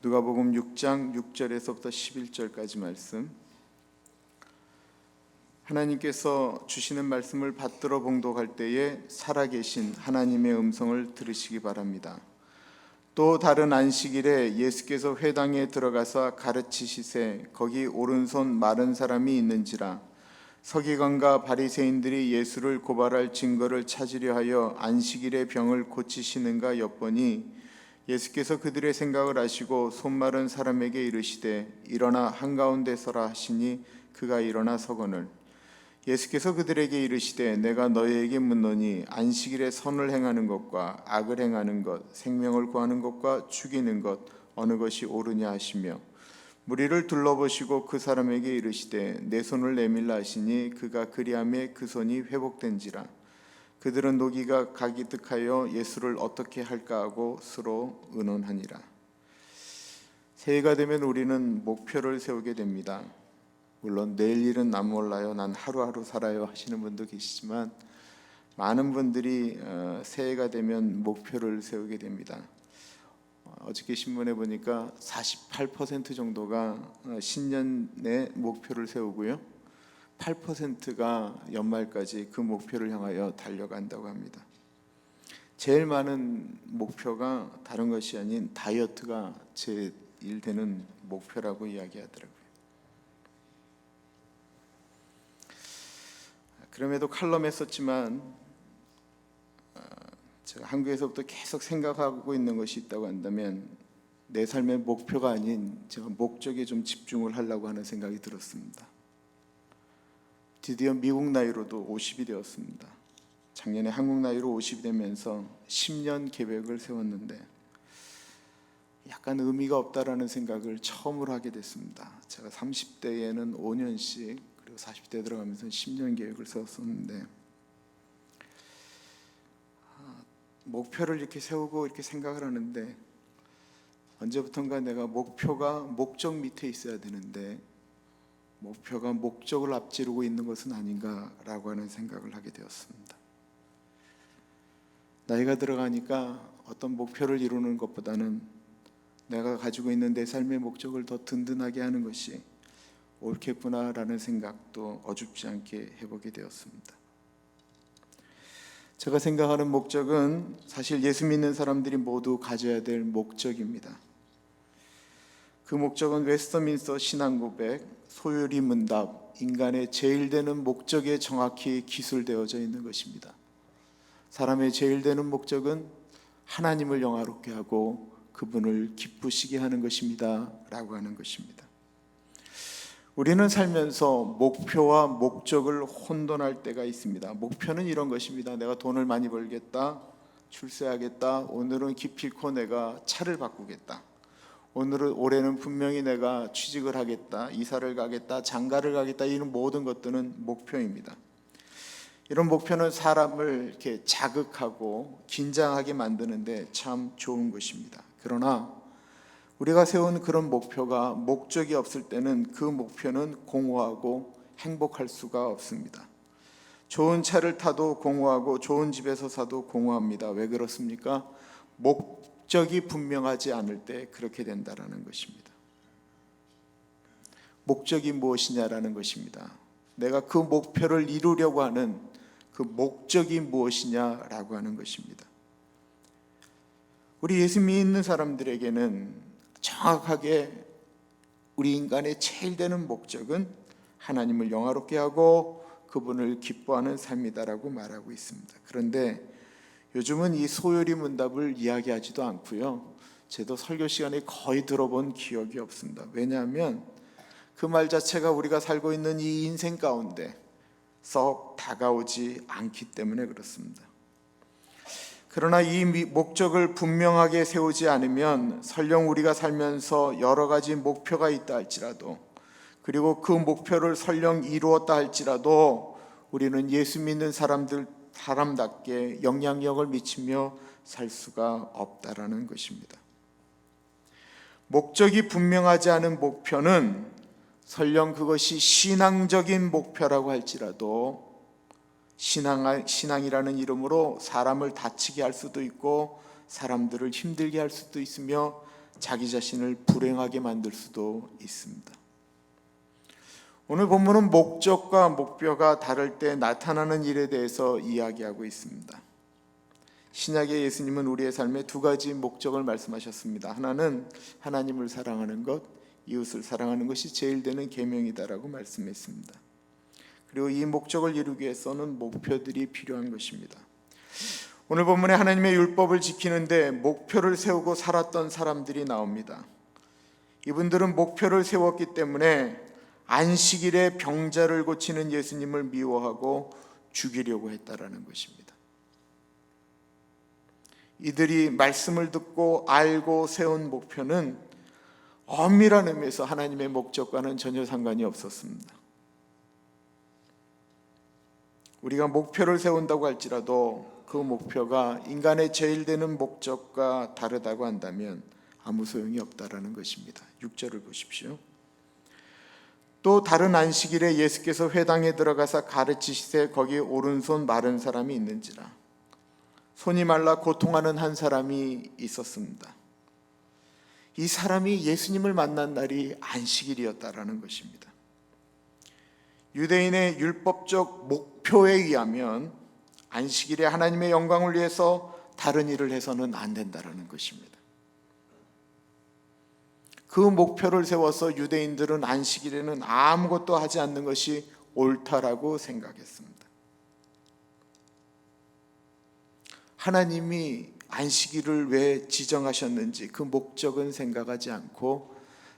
누가복음 6장 6절에서부터 11절까지 말씀. 하나님께서 주시는 말씀을 받들어 봉독할 때에 살아계신 하나님의 음성을 들으시기 바랍니다. 또 다른 안식일에 예수께서 회당에 들어가서 가르치시되 거기 오른손 마른 사람이 있는지라. 서기관과 바리새인들이 예수를 고발할 증거를 찾으려 하여 안식일에 병을 고치시는가 엿보니 예수께서 그들의 생각을 아시고 손 마른 사람에게 이르시되 일어나 한가운데 서라 하시니 그가 일어나 서거늘. 예수께서 그들에게 이르시되 내가 너희에게 묻노니 안식일에 선을 행하는 것과 악을 행하는 것, 생명을 구하는 것과 죽이는 것 어느 것이 옳으냐 하시며 무리를 둘러보시고 그 사람에게 이르시되 내 손을 내밀라 하시니 그가 그리하매 그 손이 회복된지라. 그들은 노기가 가기득하여 예수를 어떻게 할까 하고 서로 의논하니라. 새해가 되면 우리는 목표를 세우게 됩니다. 물론 내일 일은 난 몰라요, 난 하루하루 살아요 하시는 분도 계시지만 많은 분들이 새해가 되면 목표를 세우게 됩니다. 어저께 신문에 보니까 48% 정도가 신년에 목표를 세우고요, 8%가 연말까지 그 목표를 향하여 달려간다고 합니다. 제일 많은 목표가 다른 것이 아닌 다이어트가 제일 되는 목표라고 이야기하더라고요. 그럼에도 칼럼에 썼지만 제가 한국에서부터 계속 생각하고 있는 것이 있다고 한다면 내 삶의 목표가 아닌 제가 목적에 좀 집중을 하려고 하는 생각이 들었습니다. 드디어 미국 나이로도 50이 되었습니다. 작년에 한국 나이로 50이 되면서 10년 계획을 세웠는데 약간 의미가 없다라는 생각을 처음으로 하게 됐습니다. 제가 30대에는 5년씩 그리고 40대 들어가면서 10년 계획을 세웠었는데 목표를 이렇게 세우고 이렇게 생각을 하는데 언제부턴가 내가 목표가 목적 밑에 있어야 되는데 목표가 목적을 앞지르고 있는 것은 아닌가라고 하는 생각을 하게 되었습니다. 나이가 들어가니까 어떤 목표를 이루는 것보다는 내가 가지고 있는 내 삶의 목적을 더 든든하게 하는 것이 옳겠구나라는 생각도 어줍지 않게 해보게 되었습니다. 제가 생각하는 목적은 사실 예수 믿는 사람들이 모두 가져야 될 목적입니다. 그 목적은 웨스터민스터 신앙고백, 소요리 문답, 인간의 제일 되는 목적에 정확히 기술되어져 있는 것입니다. 사람의 제일 되는 목적은 하나님을 영화롭게 하고 그분을 기쁘시게 하는 것입니다 라고 하는 것입니다. 우리는 살면서 목표와 목적을 혼돈할 때가 있습니다. 목표는 이런 것입니다. 내가 돈을 많이 벌겠다, 출세하겠다, 오늘은 기필코 내가 차를 바꾸겠다, 올해는 분명히 내가 취직을 하겠다, 이사를 가겠다, 장가를 가겠다, 이런 모든 것들은 목표입니다. 이런 목표는 사람을 이렇게 자극하고 긴장하게 만드는데 참 좋은 것입니다. 그러나 우리가 세운 그런 목표가 목적이 없을 때는 그 목표는 공허하고 행복할 수가 없습니다. 좋은 차를 타도 공허하고 좋은 집에서 사도 공허합니다. 왜 그렇습니까? 목적이 분명하지 않을 때 그렇게 된다라는 것입니다. 목적이 무엇이냐라는 것입니다. 내가 그 목표를 이루려고 하는 그 목적이 무엇이냐라고 하는 것입니다. 우리 예수 믿는 사람들에게는 정확하게 우리 인간의 제일 되는 목적은 하나님을 영화롭게 하고 그분을 기뻐하는 삶이다라고 말하고 있습니다. 그런데 요즘은 이 소요리 문답을 이야기하지도 않고요, 저도 설교 시간에 거의 들어본 기억이 없습니다. 왜냐하면 그 말 자체가 우리가 살고 있는 이 인생 가운데 썩 다가오지 않기 때문에 그렇습니다. 그러나 이 목적을 분명하게 세우지 않으면 설령 우리가 살면서 여러 가지 목표가 있다 할지라도, 그리고 그 목표를 설령 이루었다 할지라도 우리는 예수 믿는 사람답게 영향력을 미치며 살 수가 없다라는 것입니다. 목적이 분명하지 않은 목표는 설령 그것이 신앙적인 목표라고 할지라도 신앙이라는 이름으로 사람을 다치게 할 수도 있고 사람들을 힘들게 할 수도 있으며 자기 자신을 불행하게 만들 수도 있습니다. 오늘 본문은 목적과 목표가 다를 때 나타나는 일에 대해서 이야기하고 있습니다. 신약의 예수님은 우리의 삶에 두 가지 목적을 말씀하셨습니다. 하나는 하나님을 사랑하는 것, 이웃을 사랑하는 것이 제일 되는 계명이다라고 말씀했습니다. 그리고 이 목적을 이루기 위해서는 목표들이 필요한 것입니다. 오늘 본문에 하나님의 율법을 지키는데 목표를 세우고 살았던 사람들이 나옵니다. 이분들은 목표를 세웠기 때문에 안식일에 병자를 고치는 예수님을 미워하고 죽이려고 했다라는 것입니다. 이들이 말씀을 듣고 알고 세운 목표는 엄밀한 의미에서 하나님의 목적과는 전혀 상관이 없었습니다. 우리가 목표를 세운다고 할지라도 그 목표가 인간의 제일 되는 목적과 다르다고 한다면 아무 소용이 없다라는 것입니다. 6절을 보십시오. 또 다른 안식일에 예수께서 회당에 들어가서 가르치시되 거기 오른손 마른 사람이 있는지라. 손이 말라 고통하는 한 사람이 있었습니다. 이 사람이 예수님을 만난 날이 안식일이었다라는 것입니다. 유대인의 율법적 목표에 의하면 안식일에 하나님의 영광을 위해서 다른 일을 해서는 안 된다라는 것입니다. 그 목표를 세워서 유대인들은 안식일에는 아무것도 하지 않는 것이 옳다라고 생각했습니다. 하나님이 안식일을 왜 지정하셨는지 그 목적은 생각하지 않고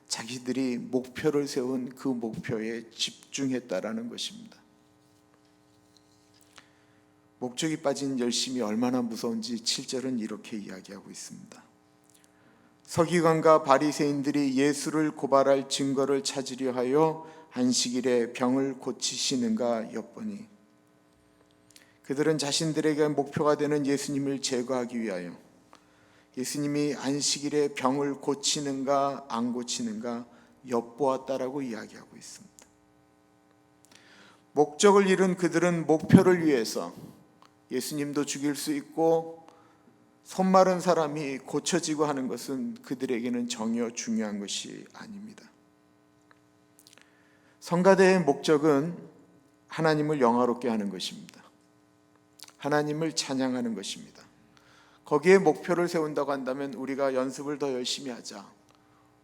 자기들이 목표를 세운 그 목표에 집중했다라는 것입니다. 목적이 빠진 열심이 얼마나 무서운지 7절은 이렇게 이야기하고 있습니다. 서기관과 바리새인들이 예수를 고발할 증거를 찾으려 하여 안식일에 병을 고치시는가 엿보니 그들은 자신들에게 목표가 되는 예수님을 제거하기 위하여 예수님이 안식일에 병을 고치는가 안 고치는가 엿보았다라고 이야기하고 있습니다. 목적을 잃은 그들은 목표를 위해서 예수님도 죽일 수 있고 손 마른 사람이 고쳐지고 하는 것은 그들에게는 전혀 중요한 것이 아닙니다. 성가대의 목적은 하나님을 영화롭게 하는 것입니다. 하나님을 찬양하는 것입니다. 거기에 목표를 세운다고 한다면 우리가 연습을 더 열심히 하자,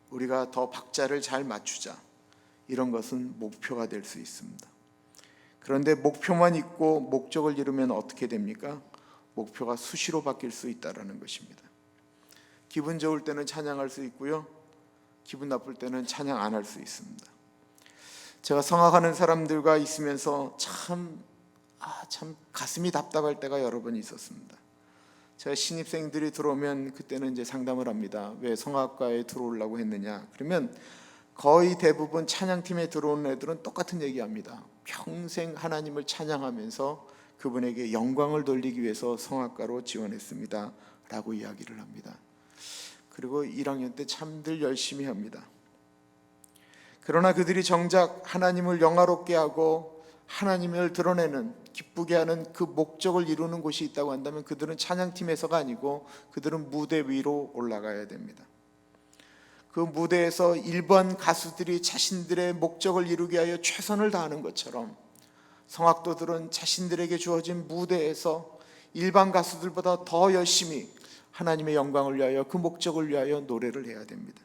우리가 더 박자를 잘 맞추자, 이런 것은 목표가 될 수 있습니다. 그런데 목표만 있고 목적을 이루면 어떻게 됩니까? 목표가 수시로 바뀔 수 있다는 것입니다. 기분 좋을 때는 찬양할 수 있고요, 기분 나쁠 때는 찬양 안 할 수 있습니다. 제가 성악하는 사람들과 있으면서 참 가슴이 답답할 때가 여러 번 있었습니다. 제가 신입생들이 들어오면 그때는 이제 상담을 합니다. 왜 성악과에 들어오려고 했느냐? 그러면 거의 대부분 찬양팀에 들어오는 애들은 똑같은 얘기합니다. 평생 하나님을 찬양하면서 그분에게 영광을 돌리기 위해서 성악가로 지원했습니다 라고 이야기를 합니다. 그리고 1학년 때 참들 열심히 합니다. 그러나 그들이 정작 하나님을 영화롭게 하고 하나님을 드러내는, 기쁘게 하는 그 목적을 이루는 곳이 있다고 한다면 그들은 찬양팀에서가 아니고 그들은 무대 위로 올라가야 됩니다. 그 무대에서 일반 가수들이 자신들의 목적을 이루기 위하여 최선을 다하는 것처럼 성악도들은 자신들에게 주어진 무대에서 일반 가수들보다 더 열심히 하나님의 영광을 위하여, 그 목적을 위하여 노래를 해야 됩니다.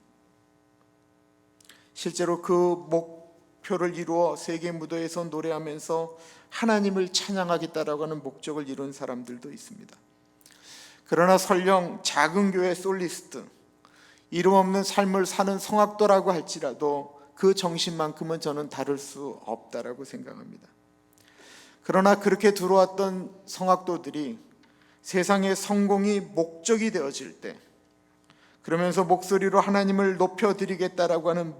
실제로 그 목표를 이루어 세계 무대에서 노래하면서 하나님을 찬양하겠다라고 하는 목적을 이룬 사람들도 있습니다. 그러나 설령 작은 교회 솔리스트, 이름 없는 삶을 사는 성악도라고 할지라도 그 정신만큼은 저는 다를 수 없다라고 생각합니다. 그러나 그렇게 들어왔던 성악도들이 세상의 성공이 목적이 되어질 때, 그러면서 목소리로 하나님을 높여드리겠다라고 하는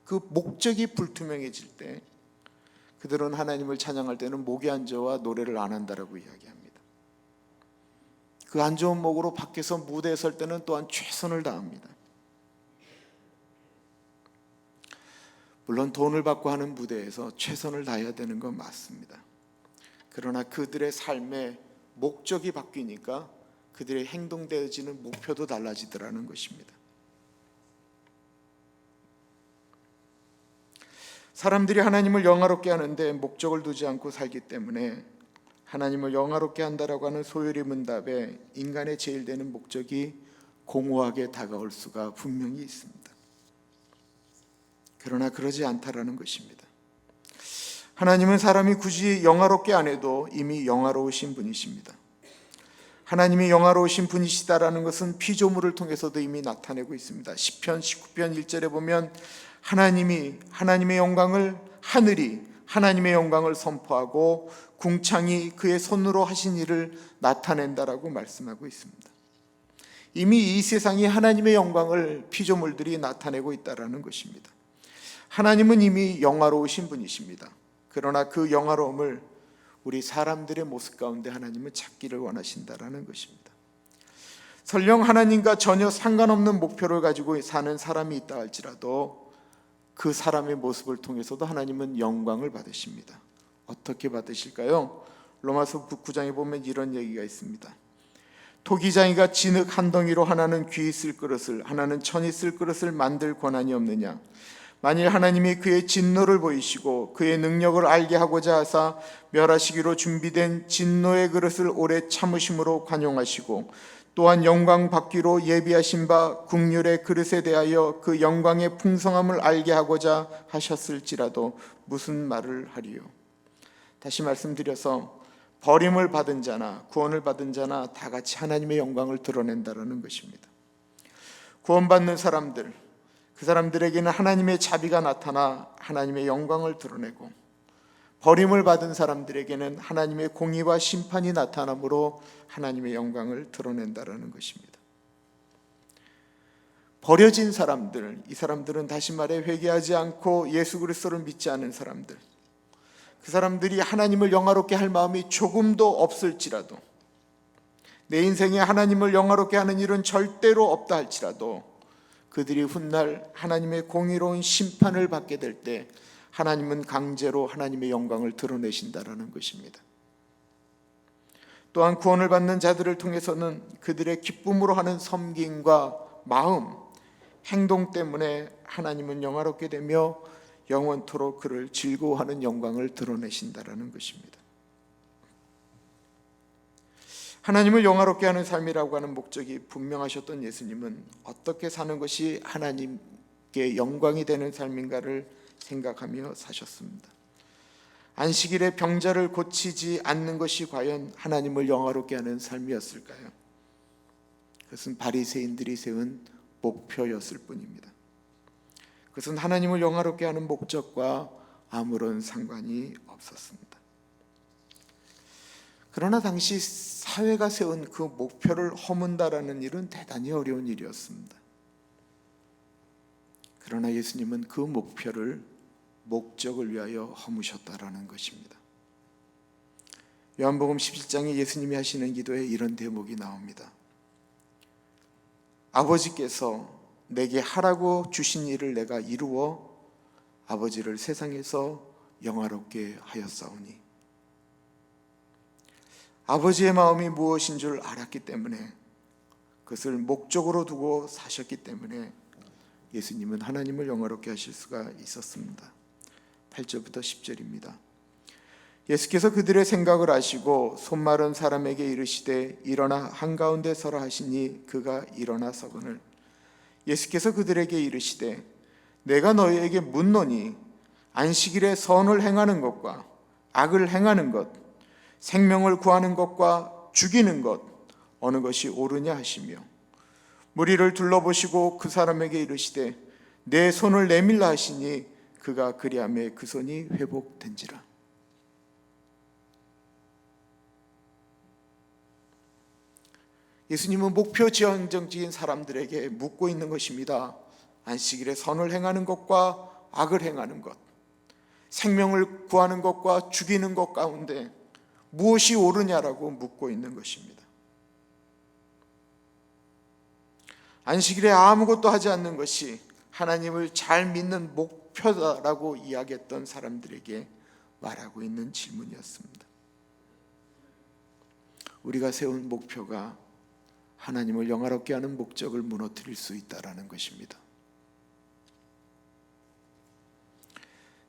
그 목적이 불투명해질 때 그들은 하나님을 찬양할 때는 목이 안 좋아 노래를 안 한다라고 이야기합니다. 그 안 좋은 목으로 밖에서 무대에 설 때는 또한 최선을 다합니다. 물론 돈을 받고 하는 무대에서 최선을 다해야 되는 건 맞습니다. 그러나 그들의 삶의 목적이 바뀌니까 그들의 행동되어지는 목표도 달라지더라는 것입니다. 사람들이 하나님을 영화롭게 하는데 목적을 두지 않고 살기 때문에 하나님을 영화롭게 한다라고 하는 소요리 문답에 인간의 제일 되는 목적이 공허하게 다가올 수가 분명히 있습니다. 그러나 그러지 않다라는 것입니다. 하나님은 사람이 굳이 영화롭게 안 해도 이미 영화로우신 분이십니다. 하나님이 영화로우신 분이시다라는 것은 피조물을 통해서도 이미 나타내고 있습니다. 시편 19편 1절에 보면 하나님의 영광을, 하늘이 하나님의 영광을 선포하고 궁창이 그의 손으로 하신 일을 나타낸다라고 말씀하고 있습니다. 이미 이 세상이 하나님의 영광을 피조물들이 나타내고 있다라는 것입니다. 하나님은 이미 영화로우신 분이십니다. 그러나 그 영화로움을 우리 사람들의 모습 가운데 하나님은 찾기를 원하신다라는 것입니다. 설령 하나님과 전혀 상관없는 목표를 가지고 사는 사람이 있다 할지라도 그 사람의 모습을 통해서도 하나님은 영광을 받으십니다. 어떻게 받으실까요? 로마서 9장에 보면 이런 얘기가 있습니다. 토기장이가 진흙 한 덩이로 하나는 귀 쓸 그릇을 하나는 천이 쓸 그릇을 만들 권한이 없느냐? 만일 하나님이 그의 진노를 보이시고 그의 능력을 알게 하고자 하사 멸하시기로 준비된 진노의 그릇을 오래 참으심으로 관용하시고 또한 영광 받기로 예비하신 바 국률의 그릇에 대하여 그 영광의 풍성함을 알게 하고자 하셨을지라도 무슨 말을 하리요? 다시 말씀드려서 버림을 받은 자나 구원을 받은 자나 다 같이 하나님의 영광을 드러낸다라는 것입니다. 구원받는 사람들, 그 사람들에게는 하나님의 자비가 나타나 하나님의 영광을 드러내고, 버림을 받은 사람들에게는 하나님의 공의와 심판이 나타남으로 하나님의 영광을 드러낸다라는 것입니다. 버려진 사람들, 이 사람들은 다시 말해 회개하지 않고 예수 그리스도를 믿지 않은 사람들, 그 사람들이 하나님을 영화롭게 할 마음이 조금도 없을지라도, 내 인생에 하나님을 영화롭게 하는 일은 절대로 없다 할지라도 그들이 훗날 하나님의 공의로운 심판을 받게 될 때 하나님은 강제로 하나님의 영광을 드러내신다라는 것입니다. 또한 구원을 받는 자들을 통해서는 그들의 기쁨으로 하는 섬김과 마음, 행동 때문에 하나님은 영화롭게 되며 영원토록 그를 즐거워하는 영광을 드러내신다라는 것입니다. 하나님을 영화롭게 하는 삶이라고 하는 목적이 분명하셨던 예수님은 어떻게 사는 것이 하나님께 영광이 되는 삶인가를 생각하며 사셨습니다. 안식일에 병자를 고치지 않는 것이 과연 하나님을 영화롭게 하는 삶이었을까요? 그것은 바리새인들이 세운 목표였을 뿐입니다. 그것은 하나님을 영화롭게 하는 목적과 아무런 상관이 없었습니다. 그러나 당시 사회가 세운 그 목표를 허문다라는 일은 대단히 어려운 일이었습니다. 그러나 예수님은 그 목적을 위하여 허무셨다라는 것입니다. 요한복음 17장에 예수님이 하시는 기도에 이런 대목이 나옵니다. 아버지께서 내게 하라고 주신 일을 내가 이루어 아버지를 세상에서 영화롭게 하였사오니, 아버지의 마음이 무엇인 줄 알았기 때문에, 그것을 목적으로 두고 사셨기 때문에 예수님은 하나님을 영화롭게 하실 수가 있었습니다. 8절부터 10절입니다. 예수께서 그들의 생각을 아시고 손마른 사람에게 이르시되 일어나 한가운데 서라 하시니 그가 일어나 서거늘, 예수께서 그들에게 이르시되 내가 너희에게 묻노니 안식일에 선을 행하는 것과 악을 행하는 것, 생명을 구하는 것과 죽이는 것 어느 것이 옳으냐 하시며, 무리를 둘러보시고 그 사람에게 이르시되 내 손을 내밀라 하시니 그가 그리하매 그 손이 회복된지라. 예수님은 목표 지향적인 사람들에게 묻고 있는 것입니다. 안식일에 선을 행하는 것과 악을 행하는 것, 생명을 구하는 것과 죽이는 것 가운데 무엇이 옳으냐라고 묻고 있는 것입니다. 안식일에 아무것도 하지 않는 것이 하나님을 잘 믿는 목표다라고 이야기했던 사람들에게 말하고 있는 질문이었습니다. 우리가 세운 목표가 하나님을 영화롭게 하는 목적을 무너뜨릴 수 있다라는 것입니다.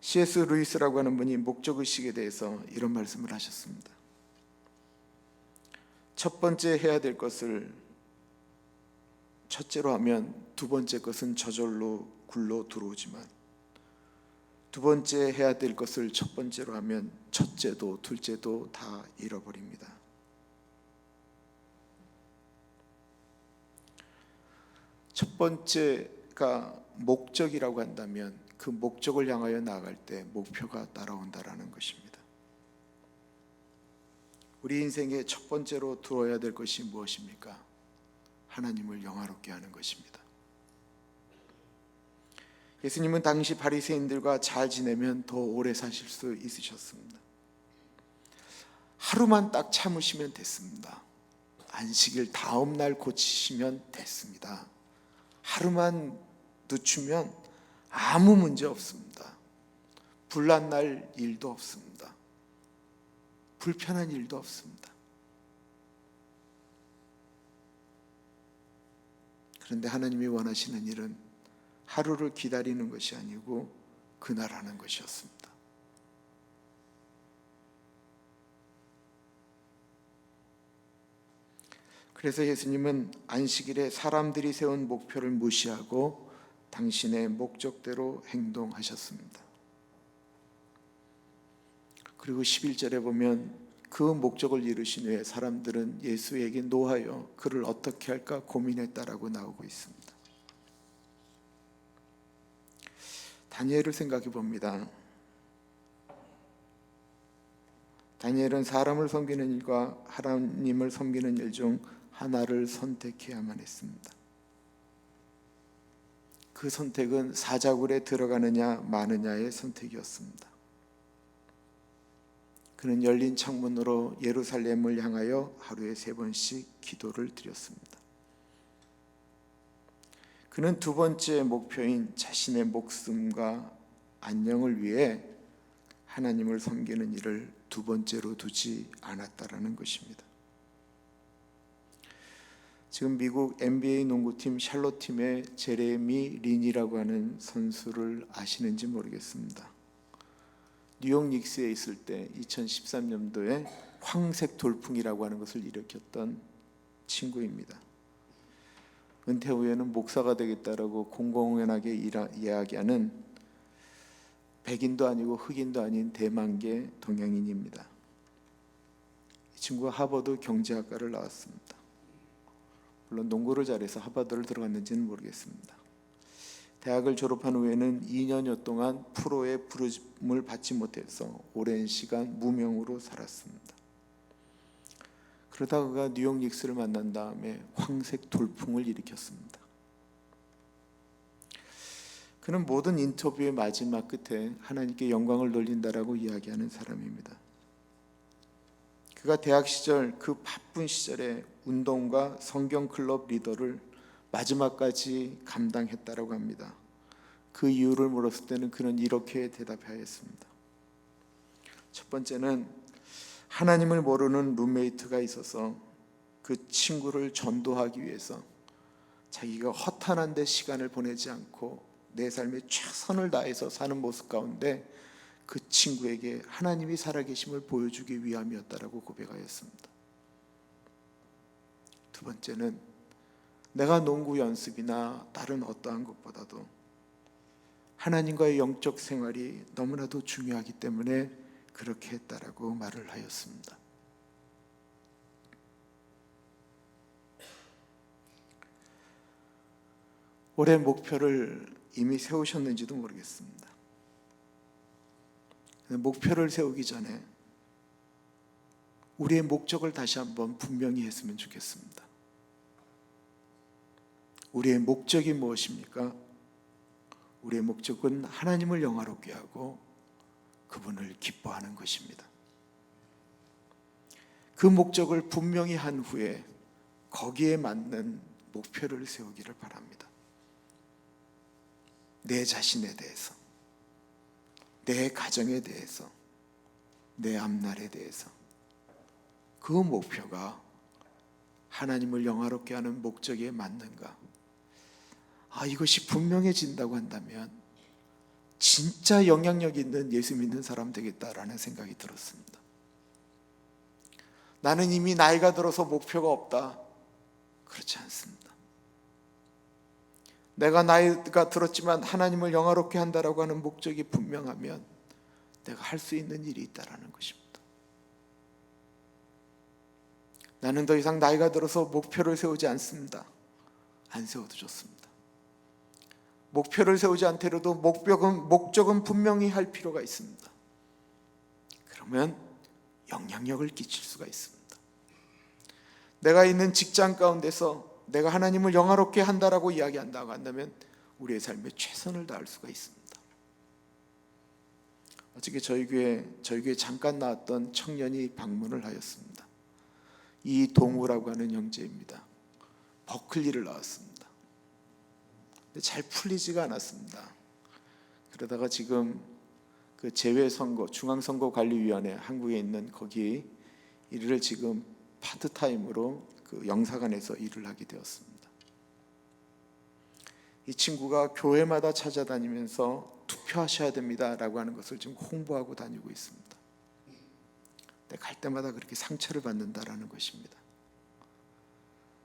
C.S. 루이스라고 하는 분이 목적의식에 대해서 이런 말씀을 하셨습니다. 첫 번째 해야 될 것을 첫째로 하면 두 번째 것은 저절로 굴러 들어오지만, 두 번째 해야 될 것을 첫 번째로 하면 첫째도 둘째도 다 잃어버립니다. 첫 번째가 목적이라고 한다면 그 목적을 향하여 나아갈 때 목표가 따라온다라는 것입니다. 우리 인생의 첫 번째로 두어야 될 것이 무엇입니까? 하나님을 영화롭게 하는 것입니다. 예수님은 당시 바리새인들과 잘 지내면 더 오래 사실 수 있으셨습니다. 하루만 딱 참으시면 됐습니다. 안식일 다음 날 고치시면 됐습니다. 하루만 늦추면 아무 문제 없습니다. 불난 날 일도 없습니다. 불편한 일도 없습니다. 그런데 하나님이 원하시는 일은 하루를 기다리는 것이 아니고 그날 하는 것이었습니다. 그래서 예수님은 안식일에 사람들이 세운 목표를 무시하고 당신의 목적대로 행동하셨습니다. 그리고 11절에 보면 그 목적을 이루신 후에 사람들은 예수에게 노하여 그를 어떻게 할까 고민했다라고 나오고 있습니다. 다니엘을 생각해 봅니다. 다니엘은 사람을 섬기는 일과 하나님을 섬기는 일 중 하나를 선택해야만 했습니다. 그 선택은 사자굴에 들어가느냐 마느냐의 선택이었습니다. 그는 열린 창문으로 예루살렘을 향하여 하루에 3번씩 기도를 드렸습니다. 그는 두 번째 목표인 자신의 목숨과 안녕을 위해 하나님을 섬기는 일을 두 번째로 두지 않았다라는 것입니다. 지금 미국 NBA 농구팀 샬롯팀의 제레미 린이라고 하는 선수를 아시는지 모르겠습니다. 뉴욕 닉스에 있을 때 2013년도에 황색 돌풍이라고 하는 것을 일으켰던 친구입니다. 은퇴 후에는 목사가 되겠다라고 공공연하게 이야기하는 백인도 아니고 흑인도 아닌 대만계 동양인입니다. 이 친구가 하버드 경제학과를 나왔습니다. 물론 농구를 잘해서 하버드를 들어갔는지는 모르겠습니다. 대학을 졸업한 후에는 2년여 동안 프로의 부름을 받지 못해서 오랜 시간 무명으로 살았습니다. 그러다가 뉴욕 닉스를 만난 다음에 황색 돌풍을 일으켰습니다. 그는 모든 인터뷰의 마지막 끝에 하나님께 영광을 돌린다라고 이야기하는 사람입니다. 그가 대학 시절 그 바쁜 시절에 운동과 성경 클럽 리더를 마지막까지 감당했다라고 합니다. 그 이유를 물었을 때는 그는 이렇게 대답하였습니다. 첫 번째는 하나님을 모르는 룸메이트가 있어서 그 친구를 전도하기 위해서 자기가 허탄한 데 시간을 보내지 않고 내 삶에 최선을 다해서 사는 모습 가운데 그 친구에게 하나님이 살아계심을 보여주기 위함이었다라고 고백하였습니다. 두 번째는 내가 농구 연습이나 다른 어떠한 것보다도 하나님과의 영적 생활이 너무나도 중요하기 때문에 그렇게 했다라고 말을 하였습니다. 올해 목표를 이미 세우셨는지도 모르겠습니다. 목표를 세우기 전에 우리의 목적을 다시 한번 분명히 했으면 좋겠습니다. 우리의 목적이 무엇입니까? 우리의 목적은 하나님을 영화롭게 하고 그분을 기뻐하는 것입니다. 그 목적을 분명히 한 후에 거기에 맞는 목표를 세우기를 바랍니다. 내 자신에 대해서, 내 가정에 대해서, 내 앞날에 대해서 그 목표가 하나님을 영화롭게 하는 목적에 맞는가? 이것이 분명해진다고 한다면 진짜 영향력 있는 예수 믿는 사람 되겠다라는 생각이 들었습니다. 나는 이미 나이가 들어서 목표가 없다. 그렇지 않습니다. 내가 나이가 들었지만 하나님을 영화롭게 한다라고 하는 목적이 분명하면 내가 할 수 있는 일이 있다라는 것입니다. 나는 더 이상 나이가 들어서 목표를 세우지 않습니다. 안 세워도 좋습니다. 목표를 세우지 않더라도 목적은 분명히 할 필요가 있습니다. 그러면 영향력을 끼칠 수가 있습니다. 내가 있는 직장 가운데서 내가 하나님을 영화롭게 한다라고 이야기한다고 한다면 우리의 삶에 최선을 다할 수가 있습니다. 어저께 저희 교회 잠깐 나왔던 청년이 방문을 하였습니다. 이동우라고 하는 형제입니다. 버클리를 나왔습니다. 근데 잘 풀리지가 않았습니다. 그러다가 지금 그 재외선거 중앙선거관리위원회 한국에 있는 거기 일을 지금 파트타임으로 그 영사관에서 일을 하게 되었습니다. 이 친구가 교회마다 찾아다니면서 투표하셔야 됩니다라고 하는 것을 지금 홍보하고 다니고 있습니다. 근데 갈 때마다 그렇게 상처를 받는다라는 것입니다.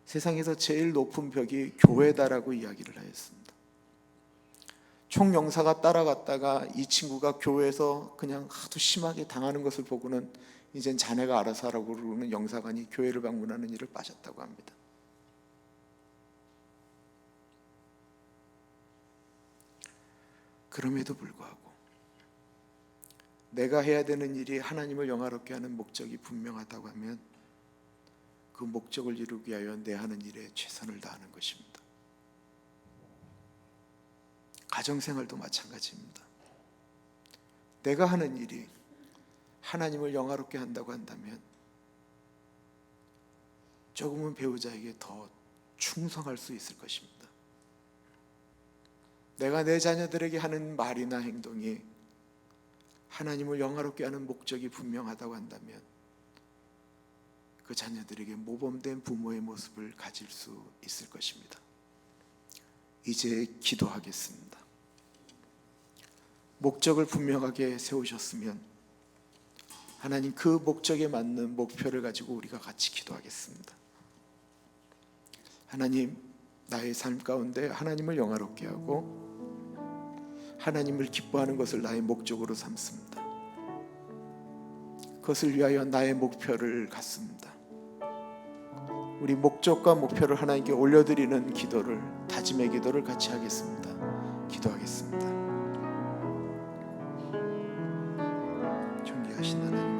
세상에서 제일 높은 벽이 교회다라고 이야기를 하였습니다. 총영사가 따라갔다가 이 친구가 교회에서 그냥 하도 심하게 당하는 것을 보고는 이젠 자네가 알아서 하라고 그러는 영사관이 교회를 방문하는 일을 빠졌다고 합니다. 그럼에도 불구하고 내가 해야 되는 일이 하나님을 영화롭게 하는 목적이 분명하다고 하면 그 목적을 이루기 위하여 내 하는 일에 최선을 다하는 것입니다. 가정생활도 마찬가지입니다. 내가 하는 일이 하나님을 영화롭게 한다고 한다면 조금은 배우자에게 더 충성할 수 있을 것입니다. 내가 내 자녀들에게 하는 말이나 행동이 하나님을 영화롭게 하는 목적이 분명하다고 한다면 그 자녀들에게 모범된 부모의 모습을 가질 수 있을 것입니다. 이제 기도하겠습니다. 목적을 분명하게 세우셨으면 하나님 그 목적에 맞는 목표를 가지고 우리가 같이 기도하겠습니다. 하나님, 나의 삶 가운데 하나님을 영화롭게 하고 하나님을 기뻐하는 것을 나의 목적으로 삼습니다. 그것을 위하여 나의 목표를 갖습니다. 우리 목적과 목표를 하나님께 올려드리는 기도를, 다짐의 기도를 같이 하겠습니다. 기도하겠습니다. 존귀하신 하나님,